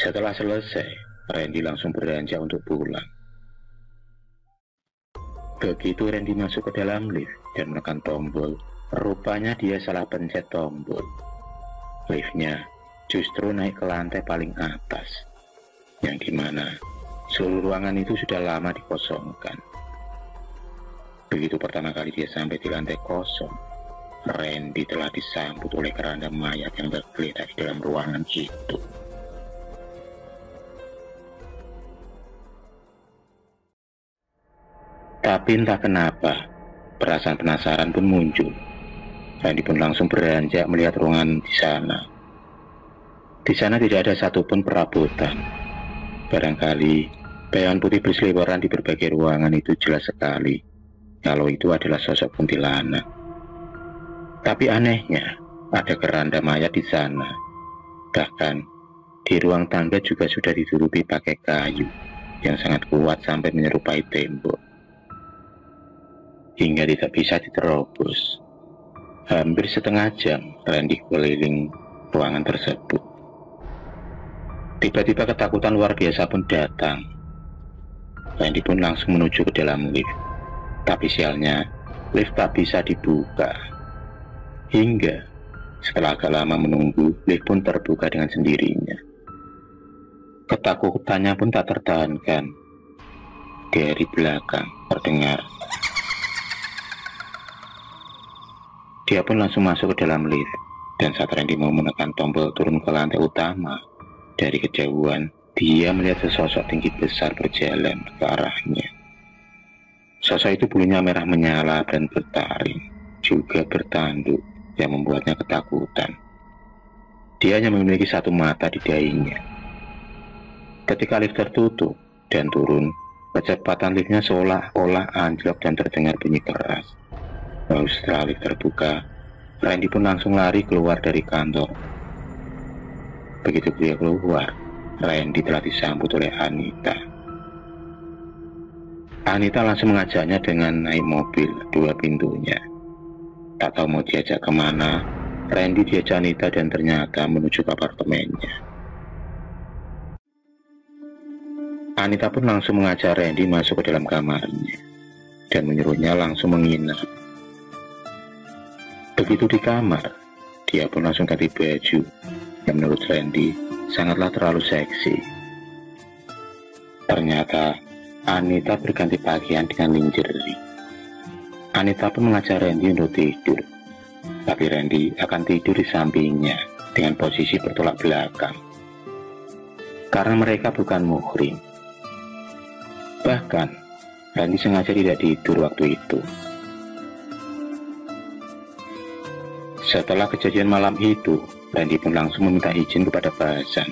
Setelah selesai, Randy langsung beranjak untuk pulang. Begitu Randy masuk ke dalam lift dan menekan tombol, rupanya dia salah pencet tombol. Liftnya justru naik ke lantai paling atas, yang dimana seluruh ruangan itu sudah lama dikosongkan. Begitu pertama kali dia sampai di lantai kosong, Randy telah disambut oleh keranda mayat yang tergeletak di dalam ruangan itu. Tapi entah kenapa, perasaan penasaran pun muncul. Randy pun langsung beranjak melihat ruangan di sana. Di sana tidak ada satupun perabotan. Barangkali bayangan putih berseliweran di berbagai ruangan itu jelas sekali kalau itu adalah sosok kuntilanak. Tapi anehnya, ada keranda mayat di sana. Bahkan di ruang tangga juga sudah ditutupi pakai kayu yang sangat kuat sampai menyerupai tembok, hingga tidak bisa diterobos. Hampir setengah jam Randy keliling ruangan tersebut. Tiba-tiba ketakutan luar biasa pun datang. Randy pun langsung menuju ke dalam lift. Tapi sialnya, lift tak bisa dibuka. Hingga setelah agak lama menunggu, lift pun terbuka dengan sendirinya. Ketakutannya pun tak tertahankan. Dari belakang terdengar. Dia pun langsung masuk ke dalam lift, dan saat Randy mau menekan tombol turun ke lantai utama, dari kejauhan, dia melihat sesosok tinggi besar berjalan ke arahnya. Sosok itu bulunya merah menyala dan bertaring, juga bertanduk yang membuatnya ketakutan. Dia hanya memiliki satu mata di dahinya. Ketika lift tertutup dan turun, kecepatan liftnya seolah-olah anjlok dan terdengar bunyi keras. Lalu setelah lift terbuka, Randy pun langsung lari keluar dari kantor. Begitu dia keluar, Randy telah disambut oleh Anita. Anita langsung mengajaknya dengan naik mobil 2 pintunya. Tak tahu mau diajak kemana, Randy diajak Anita dan ternyata menuju ke apartemennya. Anita pun langsung mengajak Randy masuk ke dalam kamarnya dan menyuruhnya langsung menginap. Begitu di kamar, dia pun langsung ganti baju yang menurut Randy sangatlah terlalu seksi. Ternyata Anita berganti pakaian dengan lingerie. Anita pun mengajak Randy untuk tidur, tapi Randy akan tidur di sampingnya dengan posisi bertolak belakang karena mereka bukan muhrim. Bahkan Randy sengaja tidak tidur waktu itu. Setelah kejadian malam itu, Randy pun langsung meminta izin kepada Pak Hasan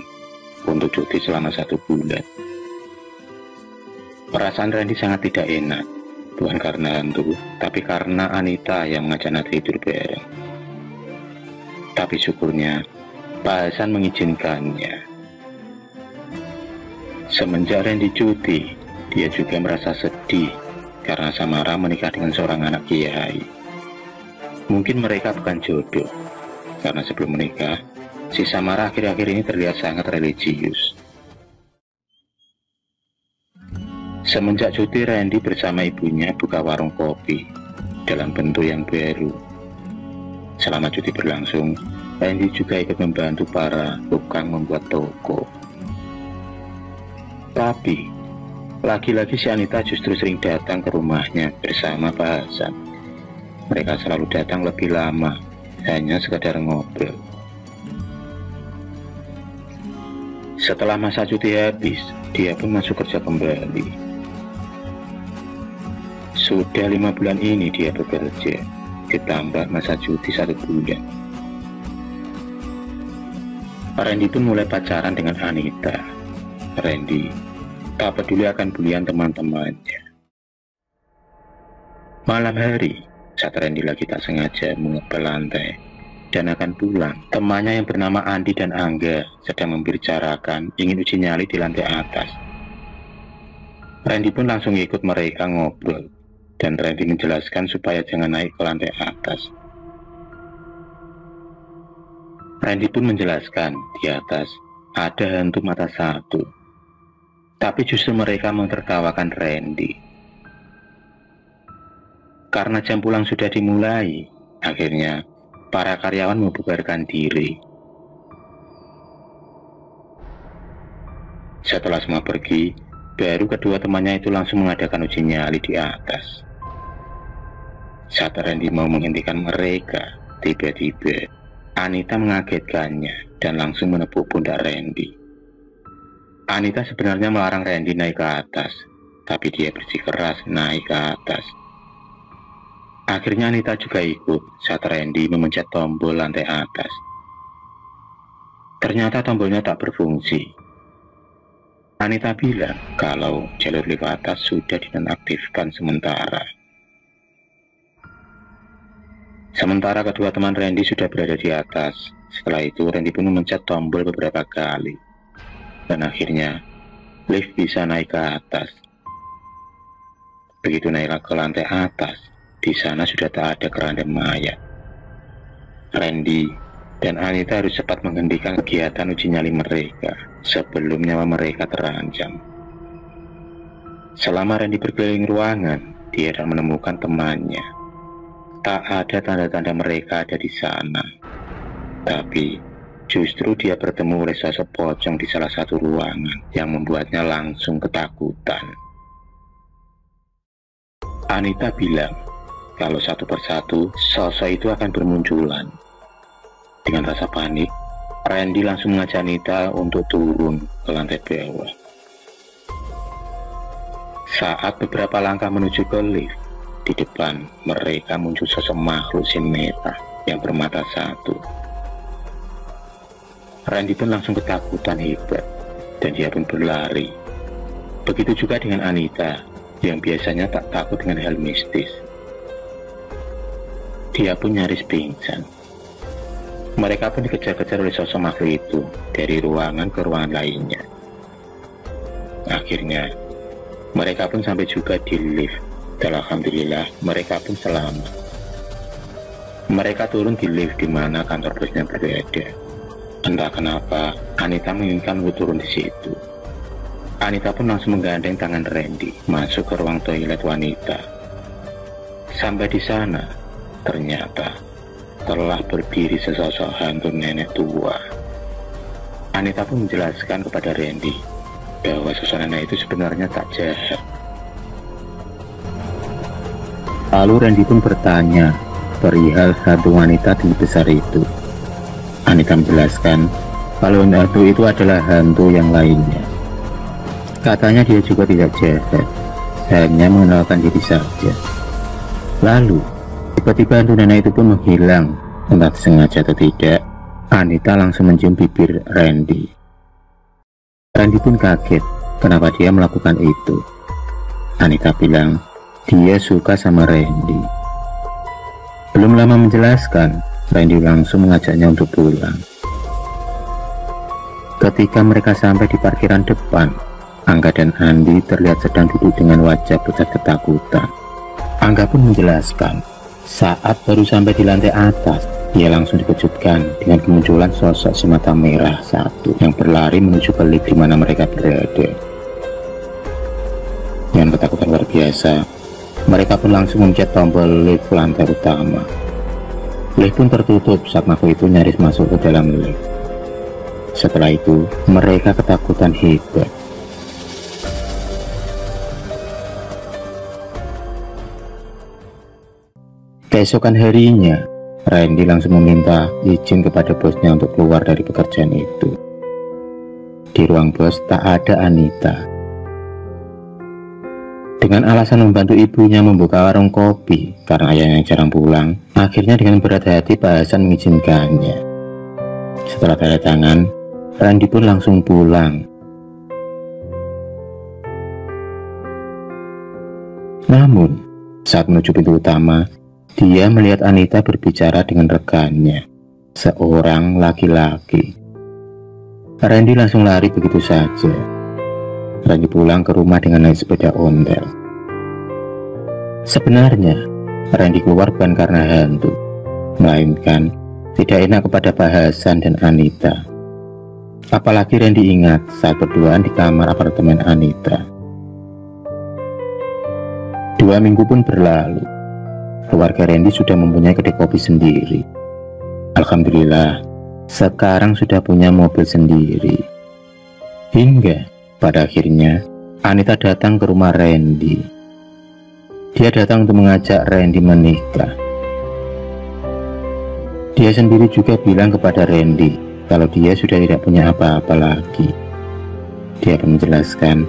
untuk cuti selama 1 bulan. Perasaan Randy sangat tidak enak, bukan karena hantu, tapi karena Anita yang mengajak tidur bareng. Tapi syukurnya, Pak Hasan mengizinkannya. Semenjak Randy cuti, dia juga merasa sedih karena Samara menikah dengan seorang anak kiai. Mungkin mereka bukan jodoh, karena sebelum menikah, si Samara akhir-akhir ini terlihat sangat religius. Semenjak cuti, Randy bersama ibunya buka warung kopi dalam bentuk yang baru. Selama cuti berlangsung, Randy juga ikut membantu para tukang membuat toko. Tapi, lagi-lagi si Anita justru sering datang ke rumahnya bersama Pak Hasan. Mereka selalu datang lebih lama, hanya sekadar ngobrol. Setelah masa cuti habis, dia pun masuk kerja kembali. Sudah 5 bulan ini dia bekerja, ditambah masa cuti 1 bulan. Randy pun mulai pacaran dengan Anita. Randy tak peduli akan bulian teman-temannya. Malam hari, saat Randy lagi tak sengaja menguap ke lantai dan akan pulang, temannya yang bernama Andi dan Angga sedang membicarakan ingin uji nyali di lantai atas. Randy pun langsung ikut mereka ngobrol, dan Randy menjelaskan supaya jangan naik ke lantai atas. Randy pun menjelaskan di atas ada hantu mata satu. Tapi justru mereka mentertawakan Randy. Karena jam pulang sudah dimulai, akhirnya para karyawan membubarkan diri. Setelah semua pergi, baru kedua temannya itu langsung mengadakan uji nyali di atas. Saat Randy mau menghentikan mereka, tiba-tiba Anita mengagetkannya dan langsung menepuk pundak Randy. Anita sebenarnya melarang Randy naik ke atas, tapi dia bersikeras naik ke atas. Akhirnya Anita juga ikut saat Randy memencet tombol lantai atas. Ternyata tombolnya tak berfungsi. Anita bilang kalau jalur lift atas sudah dinonaktifkan sementara. Sementara kedua teman Randy sudah berada di atas. Setelah itu Randy pun memencet tombol beberapa kali. Dan akhirnya lift bisa naik ke atas. Begitu naik ke lantai atas, di sana sudah tak ada keranda mayat. Randy dan Anita harus cepat menghentikan kegiatan uji nyali mereka sebelum nyawa mereka terancam. Selama Randy berkeliling ruangan, dia tak menemukan temannya. Tak ada tanda-tanda mereka ada di sana. Tapi justru dia bertemu oleh sosok pocong di salah satu ruangan yang membuatnya langsung ketakutan. Anita bilang kalau satu persatu sosok itu akan bermunculan. Dengan rasa panik, Randy langsung mengajak Anita untuk turun ke lantai bawah. Saat beberapa langkah menuju ke lift, di depan mereka muncul sosok makhluk simetah yang bermata satu. Randy pun langsung ketakutan hebat dan dia pun berlari. Begitu juga dengan Anita yang biasanya tak takut dengan hal mistis. Dia pun nyaris pingsan. Mereka pun dikejar-kejar oleh sosok makhluk itu dari ruangan ke ruangan lainnya. Akhirnya mereka pun sampai juga di lift dan alhamdulillah mereka pun selamat. Mereka turun di lift di mana kantor bosnya berada. Entah kenapa Anita menginginkan untuk turun di situ. Anita pun langsung menggandeng tangan Randy masuk ke ruang toilet wanita. Sampai di sana ternyata telah berdiri sesosok hantu nenek tua. Anita pun menjelaskan kepada Randy bahwa sosok nenek itu sebenarnya tak jahat. Lalu Randy pun bertanya perihal hantu wanita tinggi besar itu. Anita menjelaskan kalau hantu itu adalah hantu yang lainnya. Katanya dia juga tidak jahat, hanya mengenalkan diri saja. Lalu tiba-tiba hantu nenek itu pun menghilang. Entah sengaja atau tidak, Anita langsung mencium bibir Randy. Randy pun kaget kenapa dia melakukan itu. Anita bilang dia suka sama Randy. Belum lama menjelaskan, Randy langsung mengajaknya untuk pulang. Ketika mereka sampai di parkiran depan, Angga dan Andi terlihat sedang duduk dengan wajah pucat ketakutan. Angga pun menjelaskan saat baru sampai di lantai atas, dia langsung dikejutkan dengan kemunculan sosok si mata merah satu yang berlari menuju ke lift di mana mereka berada. Dengan ketakutan luar biasa, mereka pun langsung mencet tombol lift lantai utama. Lift pun tertutup saat makhluk itu nyaris masuk ke dalam lift. Setelah itu, mereka ketakutan hebat. Keesokan harinya, Randy langsung meminta izin kepada bosnya untuk keluar dari pekerjaan itu. Di ruang bos tak ada Anita. Dengan alasan membantu ibunya membuka warung kopi karena ayahnya jarang pulang, akhirnya dengan berat hati Pak Hasan mengizinkannya. Setelah tanda tangan, Randy pun langsung pulang. Namun, saat menuju pintu utama, dia melihat Anita berbicara dengan rekannya, seorang laki-laki. Randy langsung lari begitu saja. Randy pulang ke rumah dengan naik sepeda ondel. Sebenarnya, Randy keluar bukan karena hantu, melainkan tidak enak kepada Pak Hasan dan Anita. Apalagi Randy ingat saat berduaan di kamar apartemen Anita. 2 minggu pun berlalu. Keluarga Randy sudah mempunyai kedai kopi sendiri. Alhamdulillah, sekarang sudah punya mobil sendiri. Hingga pada akhirnya Anita datang ke rumah Randy. Dia datang untuk mengajak Randy menikah. Dia sendiri juga bilang kepada Randy kalau dia sudah tidak punya apa-apa lagi. Dia pun menjelaskan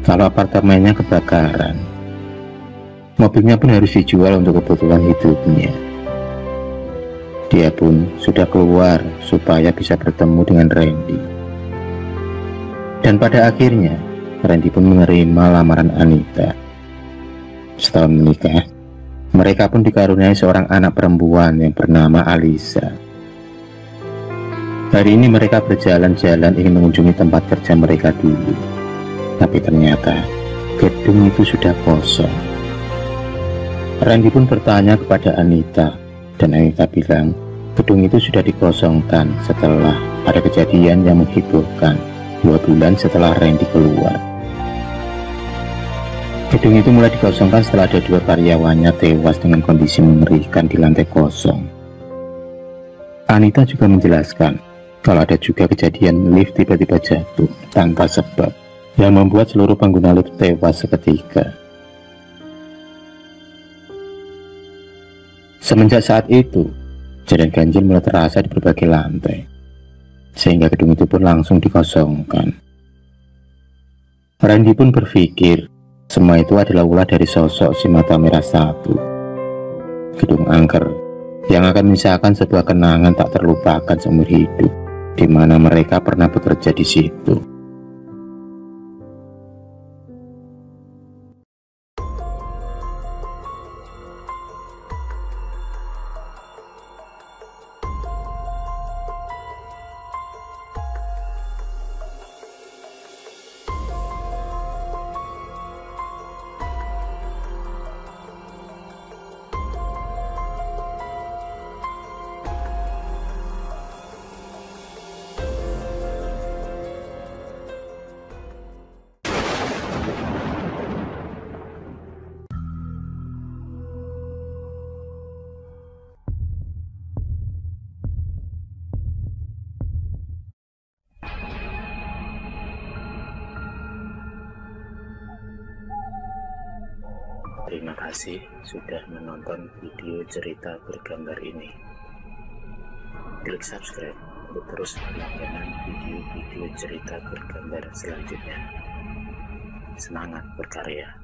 kalau apartemennya kebakaran. Mobilnya pun harus dijual untuk kebutuhan hidupnya. Dia pun sudah keluar supaya bisa bertemu dengan Randy. Dan pada akhirnya Randy pun menerima lamaran Anita. Setahun menikah, mereka pun dikaruniai seorang anak perempuan yang bernama Alisa. Hari ini mereka berjalan-jalan ingin mengunjungi tempat kerja mereka dulu. Tapi ternyata gedung itu sudah kosong. Randy pun bertanya kepada Anita, dan Anita bilang gedung itu sudah dikosongkan setelah ada kejadian yang menghiburkan 2 bulan setelah Randy keluar. Gedung itu mulai dikosongkan setelah ada 2 karyawannya tewas dengan kondisi mengerikan di lantai kosong. Anita juga menjelaskan kalau ada juga kejadian lift tiba-tiba jatuh tanpa sebab yang membuat seluruh pengguna lift tewas seketika. Semenjak saat itu, kejadian ganjil mulai terasa di berbagai lantai, sehingga gedung itu pun langsung dikosongkan. Randy pun berpikir semua itu adalah ulah dari sosok si mata merah satu. Gedung angker yang akan menyisakan sebuah kenangan tak terlupakan seumur hidup, di mana mereka pernah bekerja di situ. Terima kasih sudah menonton video cerita bergambar ini. Klik subscribe untuk terus mendapatkan video-video cerita bergambar selanjutnya. Semangat berkarya.